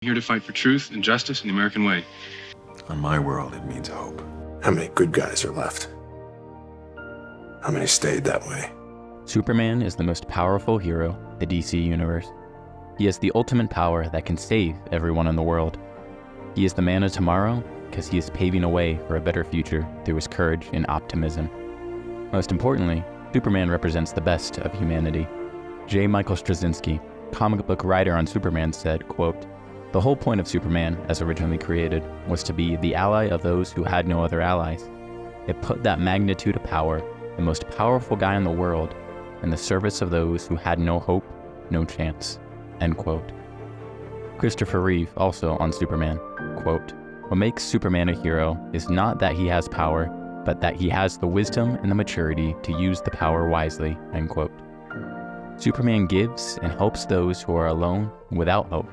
Here to fight for truth and justice in the American way. On my world, it means hope. How many good guys are left? How many stayed that way? Superman is the most powerful hero in the DC universe. He has the ultimate power that can save everyone in the world. He is the man of tomorrow because he is paving a way for a better future through his courage and optimism. Most importantly, Superman represents the best of humanity. J. Michael Straczynski, comic book writer on Superman, said, quote, "The whole point of Superman, as originally created, was to be the ally of those who had no other allies. It put that magnitude of power, the most powerful guy in the world, in the service of those who had no hope, no chance." End quote. Christopher Reeve, also on Superman, quote, "What makes Superman a hero is not that he has power, but that he has the wisdom and the maturity to use the power wisely." End quote. Superman gives and helps those who are alone without hope.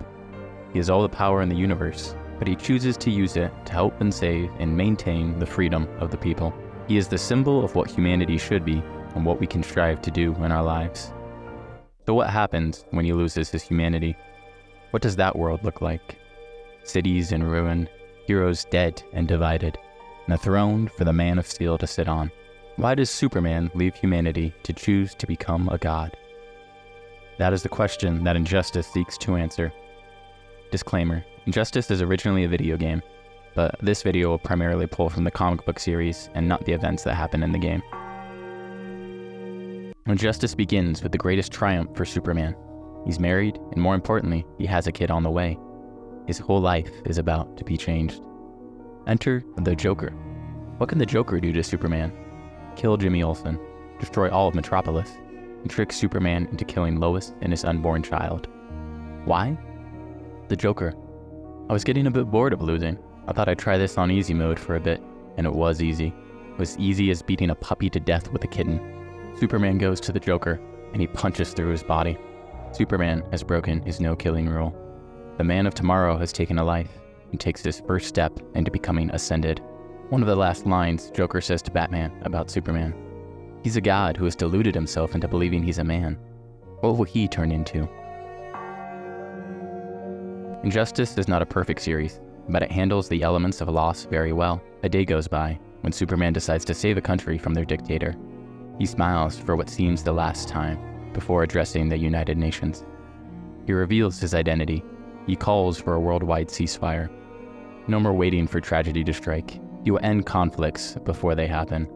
He has all the power in the universe, but he chooses to use it to help and save and maintain the freedom of the people. He is the symbol of what humanity should be and what we can strive to do in our lives. So what happens when he loses his humanity? What does that world look like? Cities in ruin, heroes dead and divided, and a throne for the Man of Steel to sit on. Why does Superman leave humanity to choose to become a god? That is the question that Injustice seeks to answer. Disclaimer, Injustice is originally a video game, but this video will primarily pull from the comic book series and not the events that happen in the game. Injustice begins with the greatest triumph for Superman. He's married, and more importantly, he has a kid on the way. His whole life is about to be changed. Enter the Joker. What can the Joker do to Superman? Kill Jimmy Olsen, destroy all of Metropolis, and trick Superman into killing Lois and his unborn child. Why? The Joker. I was getting a bit bored of losing. I thought I'd try this on easy mode for a bit, and it was easy. It was easy as beating a puppy to death with a kitten. Superman goes to the Joker, and he punches through his body. Superman has broken his no-killing rule. The Man of Tomorrow has taken a life, and takes his first step into becoming ascended. One of the last lines Joker says to Batman about Superman. He's a god who has deluded himself into believing he's a man. What will he turn into? Injustice is not a perfect series, but it handles the elements of loss very well. A day goes by when Superman decides to save a country from their dictator. He smiles for what seems the last time before addressing the United Nations. He reveals his identity. He calls for a worldwide ceasefire. No more waiting for tragedy to strike. He will end conflicts before they happen.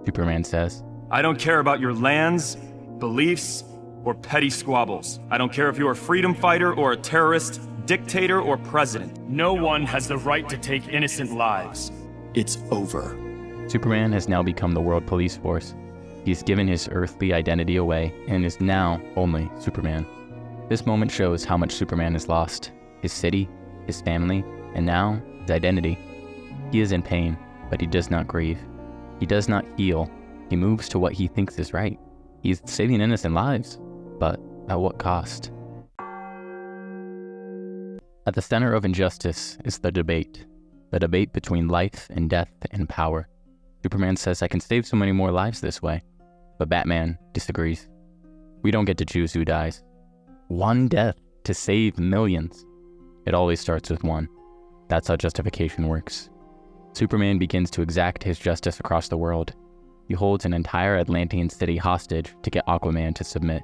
Superman says, "I don't care about your lands, beliefs, or petty squabbles. I don't care if you're a freedom fighter or a terrorist, dictator or president. No one has the right to take innocent lives. It's over." Superman has now become the world police force. He's given his earthly identity away and is now only Superman. This moment shows how much Superman has lost. His city, his family, and now his identity. He is in pain, but he does not grieve. He does not heal. He moves to what he thinks is right. He's saving innocent lives, but at what cost? At the center of Injustice is the debate between life and death and power. Superman says, "I can save so many more lives this way," but Batman disagrees. We don't get to choose who dies. One death to save millions. It always starts with one. That's how justification works. Superman begins to exact his justice across the world. He holds an entire Atlantean city hostage to get Aquaman to submit,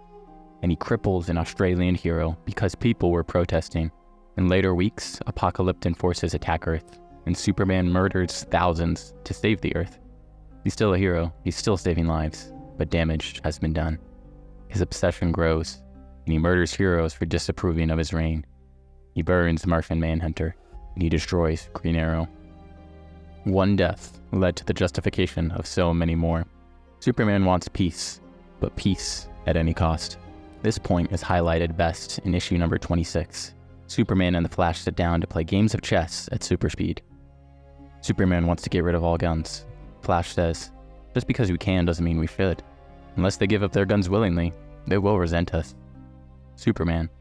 and he cripples an Australian hero because people were protesting. In later weeks, apocalyptic forces attack Earth, and Superman murders thousands to save the Earth. He's still a hero, he's still saving lives, but damage has been done. His obsession grows, and he murders heroes for disapproving of his reign. He burns Martian Manhunter, and he destroys Green Arrow. One death led to the justification of so many more. Superman wants peace, but peace at any cost. This point is highlighted best in issue number 26. Superman and the Flash sit down to play games of chess at super speed. Superman wants to get rid of all guns. Flash says, "Just because we can doesn't mean we should. Unless they give up their guns willingly, they will resent us." Superman,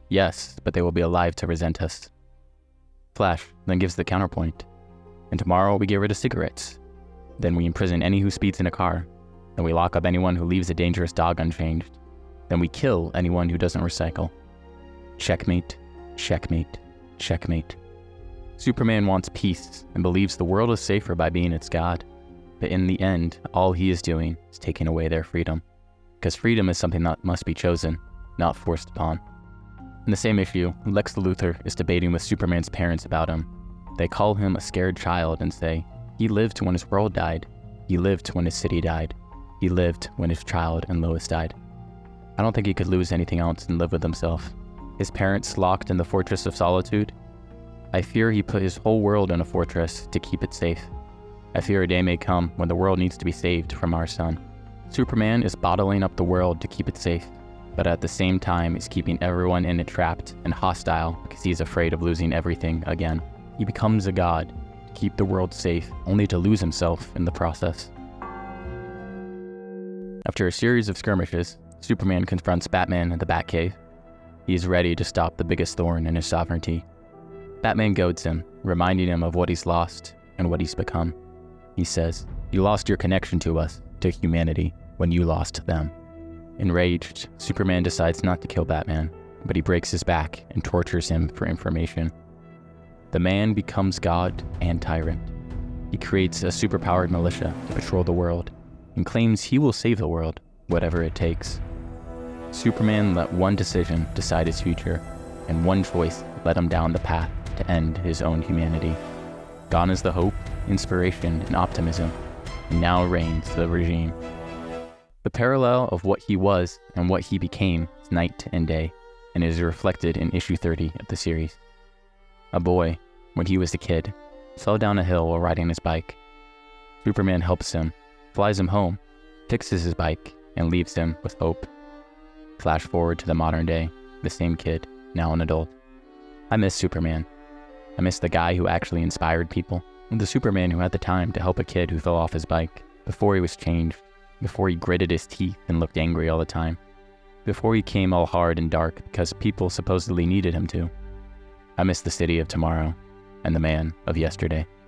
"Yes, but they will be alive to resent us." Flash then gives the counterpoint. "And tomorrow we get rid of cigarettes. Then we imprison any who speeds in a car. Then we lock up anyone who leaves a dangerous dog unchanged. Then we kill anyone who doesn't recycle. Checkmate, checkmate, Checkmate. Superman wants peace and believes the world is safer by being its god. But in the end, all he is doing is taking away their freedom. Because freedom is something that must be chosen, not forced upon. In the same issue, Lex Luthor is debating with Superman's parents about him. They call him a scared child and say, he lived when his world died. He lived when his city died. He lived when his child and Lois died. I don't think he could lose anything else and live with himself. His parents locked in the Fortress of Solitude. I fear he put his whole world in a fortress to keep it safe. I fear a day may come when the world needs to be saved from our sun. Superman is bottling up the world to keep it safe, but at the same time is keeping everyone in it trapped and hostile because he's afraid of losing everything again. He becomes a god to keep the world safe, only to lose himself in the process. After a series of skirmishes, Superman confronts Batman in the Batcave. He is ready to stop the biggest thorn in his sovereignty. Batman goads him, reminding him of what he's lost and what he's become. He says, "You lost your connection to us, to humanity, when you lost them." Enraged, Superman decides not to kill Batman, but he breaks his back and tortures him for information. The man becomes god and tyrant. He creates a superpowered militia to patrol the world and claims he will save the world, whatever it takes. Superman let one decision decide his future, and one choice led him down the path to end his own humanity. Gone is the hope, inspiration, and optimism, and now reigns the regime. The parallel of what he was and what he became is night and day, and is reflected in issue 30 of the series. A boy, when he was a kid, fell down a hill while riding his bike. Superman helps him, flies him home, fixes his bike, and leaves him with hope. Flash forward to the modern day, the same kid, now an adult. I miss Superman. I miss the guy who actually inspired people, and the Superman who had the time to help a kid who fell off his bike, before he was changed, before he gritted his teeth and looked angry all the time, before he came all hard and dark because people supposedly needed him to. I miss the city of tomorrow, and the man of yesterday.